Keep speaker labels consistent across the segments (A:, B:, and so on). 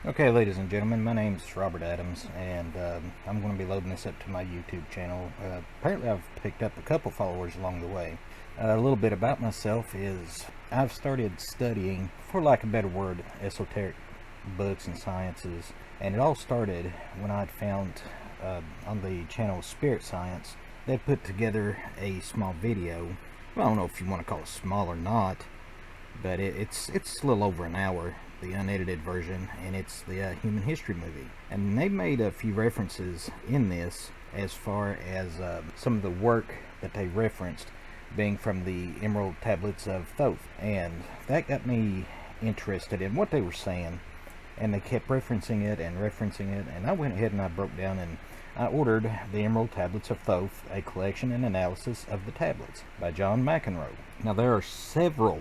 A: Okay, ladies and gentlemen, my name's Robert Adams, and I'm going to be loading this up to my YouTube channel. Apparently, I've picked up a couple followers along the way. A little bit about myself is I've started studying, for lack of a better word, esoteric books and sciences, and it all started when I'd found on the channel Spirit Science, they put together a small video. Well, I don't know if you want to call it small or not, but it's a little over an hour, the unedited version, and it's the human history movie. And they made a few references in this as far as some of the work that they referenced being from the Emerald Tablets of Thoth, and that got me interested in what they were saying. And they kept referencing it, and I went ahead and I broke down and I ordered the Emerald Tablets of Thoth, a collection and analysis of the tablets by John McEnroe. Now there are several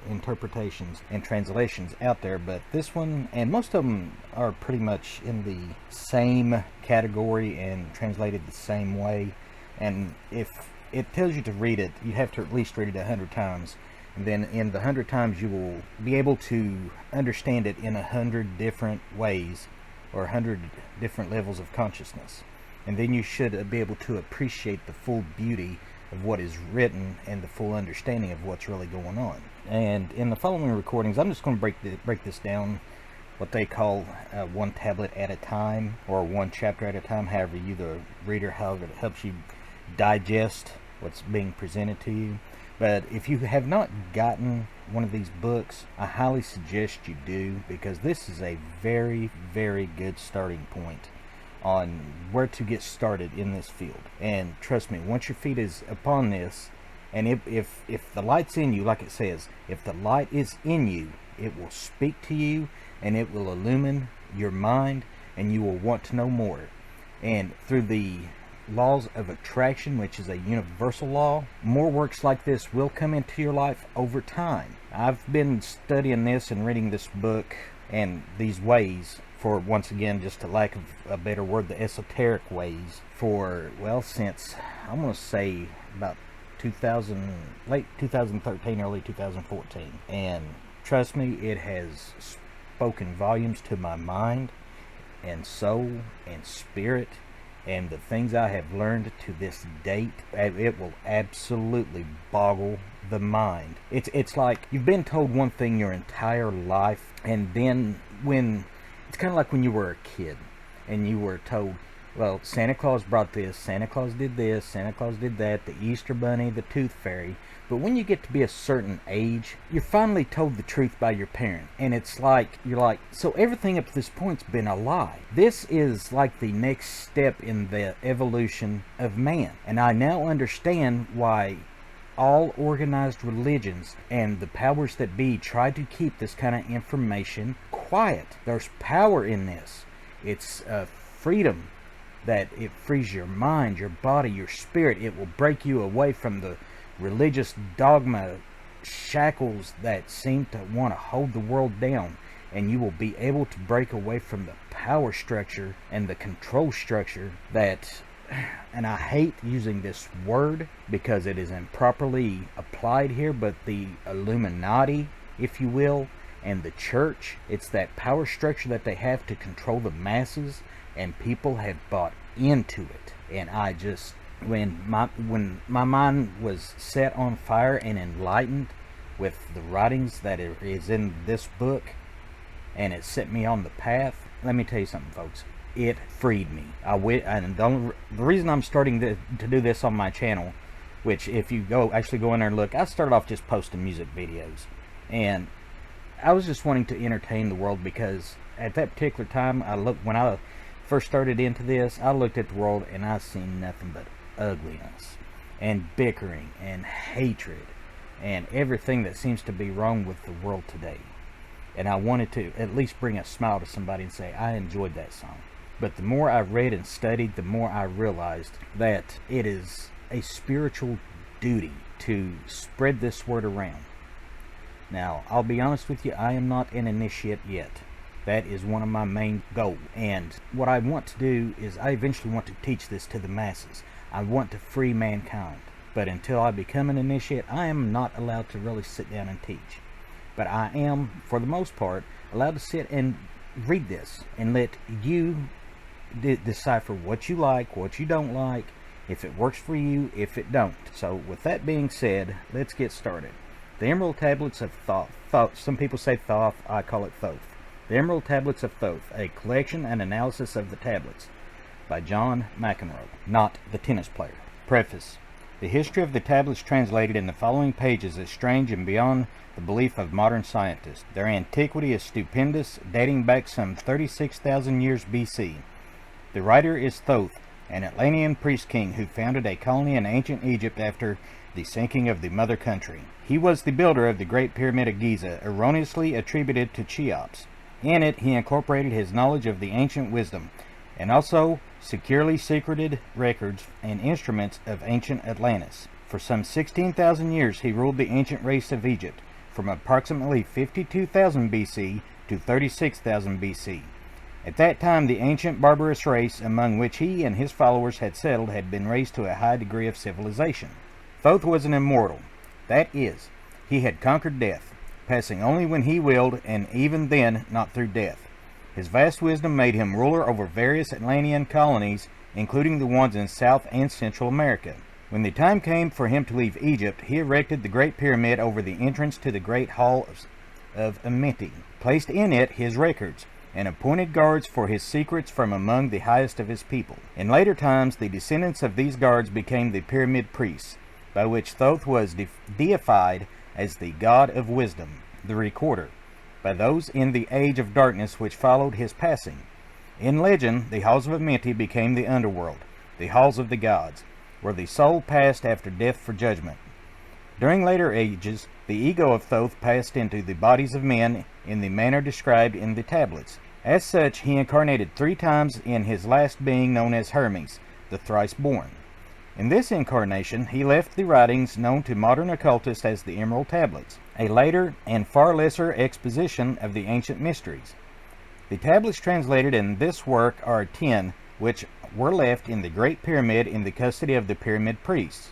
A: interpretations and translations out there, but this one, and most of them are pretty much in the same category and translated the same way. And if it tells you to read it, you have to at least read it 100 times. And then in the 100 times you will be able to understand it in 100 different ways, or 100 different levels of consciousness. And then you should be able to appreciate the full beauty of what is written and the full understanding of what's really going on. And in the following recordings, I'm just going to break this down, what they call one tablet at a time, or one chapter at a time, however you, the reader, however it helps you digest what's being presented to you. But if you have not gotten one of these books, I highly suggest you do, because this is a very good starting point on where to get started in this field. And trust me, once your feet is upon this, and if the light's in you, like it says, if the light is in you, it will speak to you and it will illumine your mind, and you will want to know more. And through the laws of attraction, which is a universal law, more works like this will come into your life over time. I've been studying this and reading this book and these ways for, once again, just a lack of a better word, the esoteric ways, for, well, since I'm going to say about late 2013, early 2014. And trust me, it has spoken volumes to my mind and soul and spirit. And the things I have learned to this date, it will absolutely boggle the mind. It's like you've been told one thing your entire life, and then it's kind of like when you were a kid and you were told, well, Santa Claus brought this, Santa Claus did this, Santa Claus did that, the Easter Bunny, the Tooth Fairy. But when you get to be a certain age, you're finally told the truth by your parent. And it's like, you're like, so everything up to this point's been a lie. This is like the next step in the evolution of man. And I now understand why all organized religions and the powers that be try to keep this kind of information quiet. There's power in this. It's freedom, that it frees your mind, your body, your spirit. It will break you away from the religious dogma shackles that seem to want to hold the world down, and you will be able to break away from the power structure and the control structure that, and I hate using this word because it is improperly applied here, but the Illuminati, if you will, and the church, it's that power structure that they have to control the masses, and people have bought into it. And I just, when my mind was set on fire and enlightened with the writings that is in this book, and it set me on the path, let me tell you something, folks, it freed me. And the reason I'm starting to do this on my channel, which if you actually go in there and look, I started off just posting music videos, and I was just wanting to entertain the world, because at that particular time, when I first started into this, I looked at the world and I seen nothing but ugliness and bickering and hatred and everything that seems to be wrong with the world today. And I wanted to at least bring a smile to somebody and say, I enjoyed that song. But the more I read and studied, the more I realized that it is a spiritual duty to spread this word around. Now, I'll be honest with you, I am not an initiate yet. That is one of my main goals. And what I want to do is I eventually want to teach this to the masses. I want to free mankind. But until I become an initiate, I am not allowed to really sit down and teach. But I am, for the most part, allowed to sit and read this and let you decipher what you like, what you don't like, if it works for you, if it don't. So with that being said, let's get started. The Emerald Tablets of Thoth. Some people say Thoth, I call it Thoth. The Emerald Tablets of Thoth, a collection and analysis of the tablets, by John McEnroe, not the tennis player. Preface. The history of the tablets translated in the following pages is strange and beyond the belief of modern scientists. Their antiquity is stupendous, dating back some 36,000 years BC. The writer is Thoth, an Atlantean priest king who founded a colony in ancient Egypt after the sinking of the mother country. He was the builder of the Great Pyramid of Giza, erroneously attributed to Cheops. In it, he incorporated his knowledge of the ancient wisdom, and also securely secreted records and instruments of ancient Atlantis. For some 16,000 years, he ruled the ancient race of Egypt, from approximately 52,000 BC to 36,000 BC. At that time, the ancient barbarous race among which he and his followers had settled had been raised to a high degree of civilization. Thoth was an immortal. That is, he had conquered death, passing only when he willed, and even then not through death. His vast wisdom made him ruler over various Atlantean colonies, including the ones in South and Central America. When the time came for him to leave Egypt, he erected the Great Pyramid over the entrance to the Great Hall of Amenti, placed in it his records, and appointed guards for his secrets from among the highest of his people. In later times, the descendants of these guards became the Pyramid Priests, by which Thoth was deified as the God of Wisdom, the Recorder, by those in the Age of Darkness which followed his passing. In legend, the halls of Amenti became the underworld, the halls of the gods, where the soul passed after death for judgment. During later ages, the ego of Thoth passed into the bodies of men in the manner described in the tablets. As such, he incarnated 3 times in his last being known as Hermes, the thrice born. In this incarnation, he left the writings known to modern occultists as the Emerald Tablets, a later and far lesser exposition of the ancient mysteries. The tablets translated in this work are 10, which were left in the Great Pyramid in the custody of the Pyramid Priests.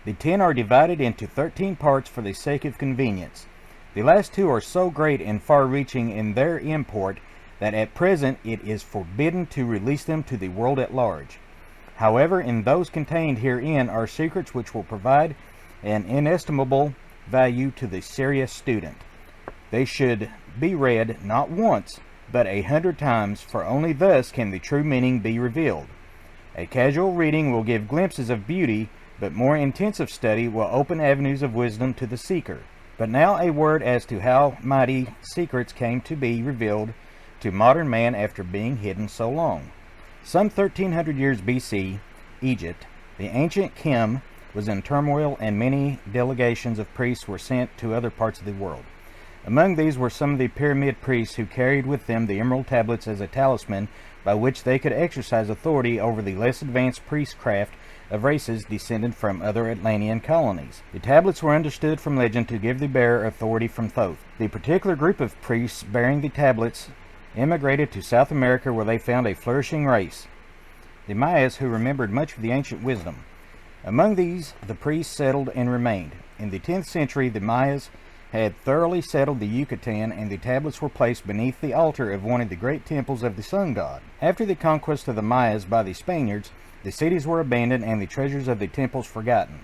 A: The 10 are divided into 13 parts for the sake of convenience. The last 2 are so great and far-reaching in their import that at present it is forbidden to release them to the world at large. However, in those contained herein are secrets which will provide an inestimable value to the serious student. They should be read not once, but 100 times, for only thus can the true meaning be revealed. A casual reading will give glimpses of beauty, but more intensive study will open avenues of wisdom to the seeker. But now a word as to how mighty secrets came to be revealed to modern man after being hidden so long. Some 1300 years BC, Egypt, the ancient Kim, was in turmoil, and many delegations of priests were sent to other parts of the world. Among these were some of the Pyramid Priests who carried with them the Emerald Tablets as a talisman by which they could exercise authority over the less advanced priestcraft of races descended from other Atlantean colonies. The tablets were understood from legend to give the bearer authority from Thoth. The particular group of priests bearing the tablets emigrated to South America, where they found a flourishing race, the Mayas, who remembered much of the ancient wisdom. Among these, the priests settled and remained. In the 10th century, the Mayas had thoroughly settled the Yucatan, and the tablets were placed beneath the altar of one of the great temples of the sun god. After the conquest of the Mayas by the Spaniards, the cities were abandoned and the treasures of the temples forgotten.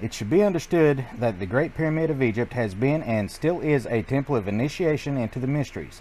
A: It should be understood that the Great Pyramid of Egypt has been and still is a temple of initiation into the mysteries.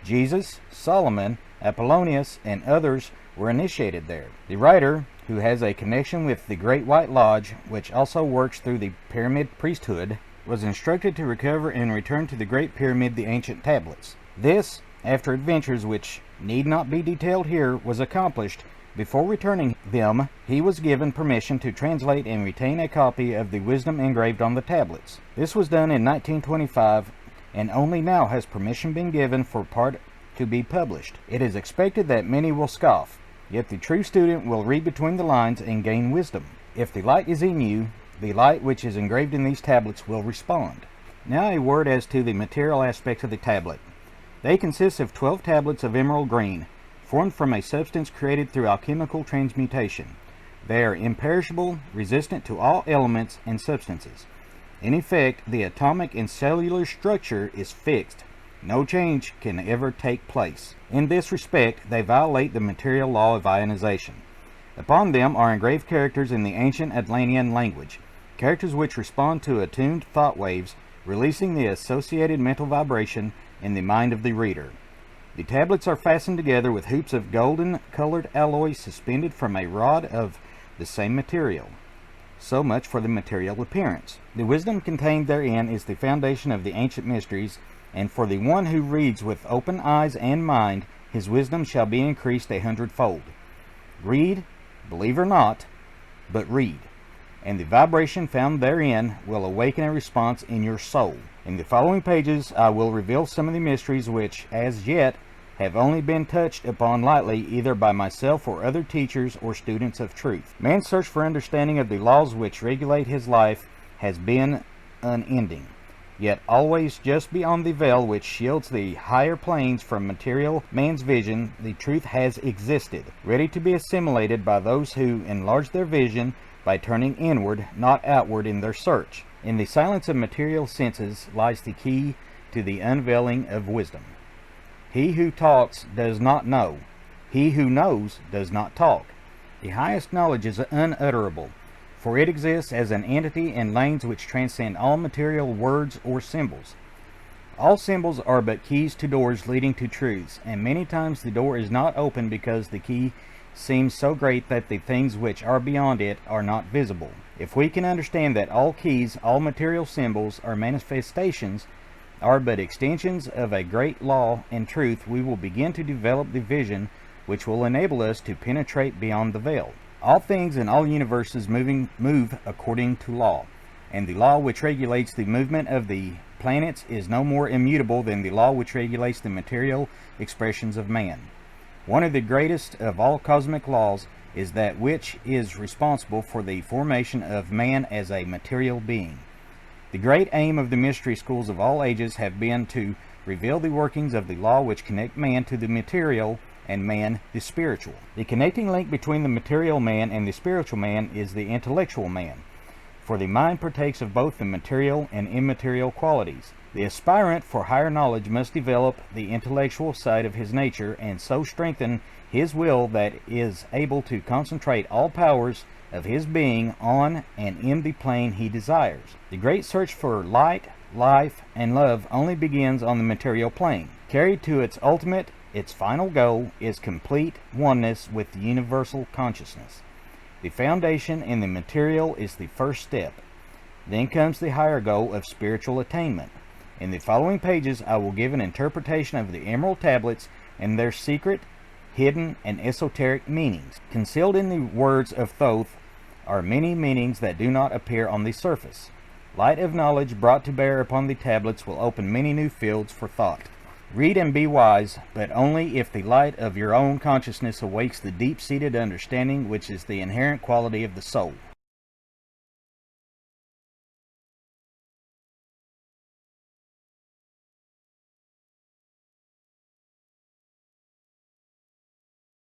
A: Jesus, Solomon, Apollonius, and others were initiated there. The writer, who has a connection with the Great White Lodge, which also works through the Pyramid priesthood, was instructed to recover and return to the Great Pyramid the ancient tablets. This, after adventures which need not be detailed here, was accomplished. Before returning them, he was given permission to translate and retain a copy of the wisdom engraved on the tablets. This was done in 1925, and only now has permission been given for part to be published. It is expected that many will scoff, yet the true student will read between the lines and gain wisdom. If the light is in you, the light which is engraved in these tablets will respond. Now a word as to the material aspects of the tablet. They consist of 12 tablets of emerald green, formed from a substance created through alchemical transmutation. They are imperishable, resistant to all elements and substances. In effect, the atomic and cellular structure is fixed, No change can ever take place. In this respect, they violate the material law of ionization. Upon them are engraved characters in the ancient Atlantean language, characters which respond to attuned thought waves, releasing the associated mental vibration in the mind of the reader. The tablets are fastened together with hoops of golden-colored alloy suspended from a rod of the same material. So much for the material appearance. The wisdom contained therein is the foundation of the ancient mysteries, and for the one who reads with open eyes and mind, his wisdom shall be increased 100-fold. Read, believe or not, but read, and the vibration found therein will awaken a response in your soul. In the following pages I will reveal some of the mysteries which, as yet, have only been touched upon lightly either by myself or other teachers or students of truth. Man's search for understanding of the laws which regulate his life has been unending, yet always just beyond the veil which shields the higher planes from material man's vision, the truth has existed, ready to be assimilated by those who enlarge their vision by turning inward, not outward in their search. In the silence of material senses lies the key to the unveiling of wisdom. He who talks does not know. He who knows does not talk. The highest knowledge is unutterable, for it exists as an entity in lanes which transcend all material words or symbols. All symbols are but keys to doors leading to truths, and many times the door is not opened because the key seems so great that the things which are beyond it are not visible. If we can understand that all keys, all material symbols, are manifestations, are but extensions of a great law and truth, we will begin to develop the vision which will enable us to penetrate beyond the veil. All things in all universes move according to law, and the law which regulates the movement of the planets is no more immutable than the law which regulates the material expressions of man. One of the greatest of all cosmic laws is that which is responsible for the formation of man as a material being. The great aim of the mystery schools of all ages have been to reveal the workings of the law which connect man to the material and man the spiritual. The connecting link between the material man and the spiritual man is the intellectual man, for the mind partakes of both the material and immaterial qualities. The aspirant for higher knowledge must develop the intellectual side of his nature and so strengthen his will that is able to concentrate all powers of his being on and in the plane he desires. The great search for light, life, and love only begins on the material plane. Carried to its ultimate, its final goal is complete oneness with the universal consciousness. The foundation in the material is the first step. Then comes the higher goal of spiritual attainment. In the following pages I will give an interpretation of the emerald tablets and their secret, hidden, and esoteric meanings. Concealed in the words of Thoth are many meanings that do not appear on the surface. Light of knowledge brought to bear upon the tablets will open many new fields for thought. Read and be wise, but only if the light of your own consciousness awakes the deep-seated understanding which is the inherent quality of the soul.